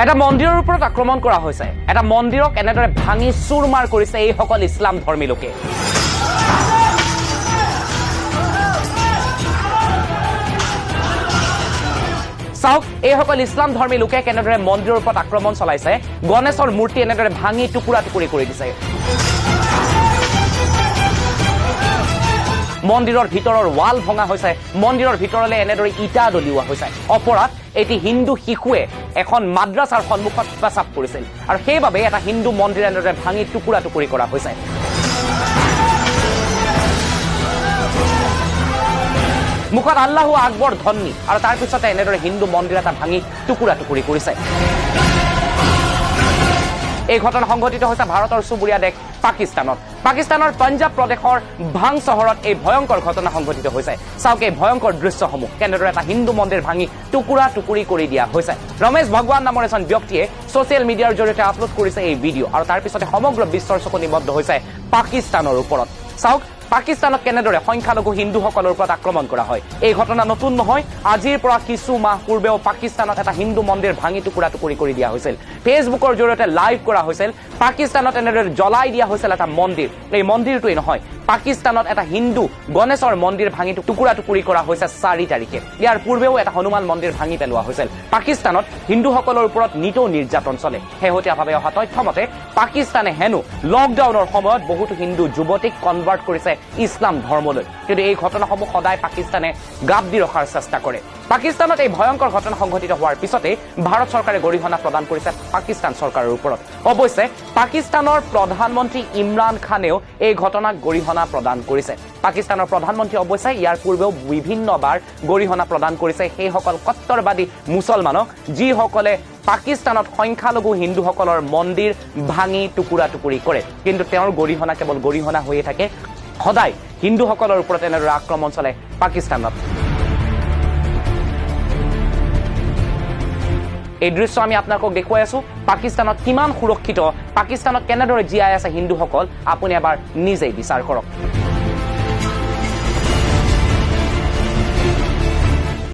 এটা মন্দিৰৰ ওপৰত আক্ৰমণ কৰা হৈছে এটা মন্দিৰক এনেদৰে ভাঙি চুৰমাৰ কৰিছে এইসকল ইছলাম ধৰ্মী লোকে চাওক এইসকল ইছলাম ধৰ্মী লোকে কেনেদৰে মন্দিৰৰ ওপৰত আক্ৰমণ চলাইছে গণেশৰ মূৰ্তি এনেদৰে ভাঙি টুকুৰা টুকুৰি কৰি দিছে মন্দিৰৰ ভিতৰৰ ৱাল ভঙা হৈছে মন্দিৰৰ ভিতৰলৈ এনেদৰে ইটা দলিওৱা হৈছে অপৰাধ এটি হিন্দু শিশুৱে এখন মাদ্ৰাছাৰ সন্মুখত পেচাব কৰিছিল আৰু সেইবাবে এটা হিন্দু মন্দিৰ এনেদৰে ভাঙি টুকুৰা টুকুৰি কৰা হৈছে মুখত আল্লাহু আকবৰ ধ্বনি আৰু তাৰ পিছতে এনেদৰে হিন্দু মন্দিৰ এটা ভাঙি টুকুৰা টুকুৰি কৰিছে এই ঘটনা সংঘটিত হৈছে ভাৰতৰ চুবুৰীয়া দেশ পাকিস্তানৰ পঞ্জাব প্ৰদেশৰ ভাং চহৰত এই ভয়ংকৰ ঘটনা সংঘটিত হৈছে চাওক এই ভয়ংকৰ দৃশ্যসমূহ কেনেদৰে এটা হিন্দু মন্দিৰ ভাঙি টুকুৰা টুকুৰি কৰি দিয়া হৈছে ৰমেশ ভগৱান নামৰ এজন ব্যক্তিয়ে ছ'চিয়েল মিডিয়াৰ জৰিয়তে আপলোড কৰিছে এই ভিডিঅ' আৰু তাৰ পিছতে সমগ্ৰ বিশ্বৰ চকু নিবদ্ধ হৈছে পাকিস্তানৰ ওপৰত চাওক পাকিস্তানত কেনেদৰে সংখ্যালঘু হিন্দুসকলৰ ওপৰত আক্ৰমণ কৰা হয় এই ঘটনা নতুন নহয় আজিৰ পৰা কিছু মাহ পূৰ্বেও পাকিস্তানত এটা হিন্দু মন্দিৰ ভাঙি টুকুৰা টুকুৰি কৰি দিয়া হৈছিল ফেচবুকৰ জৰিয়তে লাইভ কৰা হৈছিল পাকিস্তানত এনেদৰে জ্বলাই দিয়া হৈছিল এটা মন্দিৰ এই মন্দিৰটোৱেই নহয় পাকিস্তানত এটা হিন্দু গণেশৰ মন্দিৰ ভাঙি টুকুৰা টুকুৰি কৰা হৈছে 4 তাৰিখে ইয়াৰ পূৰ্বেও এটা হনুমান মন্দিৰ ভাঙি পেলোৱা হৈছিল পাকিস্তানত হিন্দুসকলৰ ওপৰত নিতৌ নিৰ্যাতন চলে শেহতীয়াভাৱে অহা তথ্যমতে পাকিস্তানে হেনো লকডাউনৰ সময়ত বহুতো হিন্দু যুৱতীক কনভাৰ্ট কৰিছে ইছলাম ধৰ্মলৈ কিন্তু এই ঘটনাসমূহ সদায় পাকিস্তানে গাপ দি ৰখাৰ চেষ্টা কৰে পাকিস্তানত এই ভয়ংকৰ ঘটনা সংঘটিত হোৱাৰ পিছতে ভাৰত চৰকাৰে গৰিহণা প্ৰদান কৰিছে পাকিস্তান চৰকাৰৰ ওপৰত অৱশ্যে পাকিস্তানৰ প্ৰধানমন্ত্ৰী ইমৰান খানেও এই ঘটনাক গৰিহণা প্ৰদান কৰিছে পাকিস্তানৰ প্ৰধানমন্ত্ৰী অৱশ্যে ইয়াৰ পূৰ্বেও বিভিন্নবাৰ গৰিহণা প্ৰদান কৰিছে সেইসকল কট্টৰবাদী মুছলমানক যিসকলে পাকিস্তানত সংখ্যালঘু হিন্দুসকলৰ মন্দিৰ ভাঙি টুকুৰা টুকুৰি কৰে কিন্তু তেওঁৰ গৰিহণা কেৱল গৰিহণা হৈয়ে থাকে সদায় হিন্দুসকলৰ ওপৰত এনেদৰে আক্ৰমণ চলে পাকিস্তানত এই দৃশ্য আমি আপোনালোকক দেখুৱাই আছো পাকিস্তানত কিমান সুৰক্ষিত পাকিস্তানত কেনেদৰে জীয়াই আছে হিন্দুসকল আপুনি এবাৰ নিজেই বিচাৰ কৰক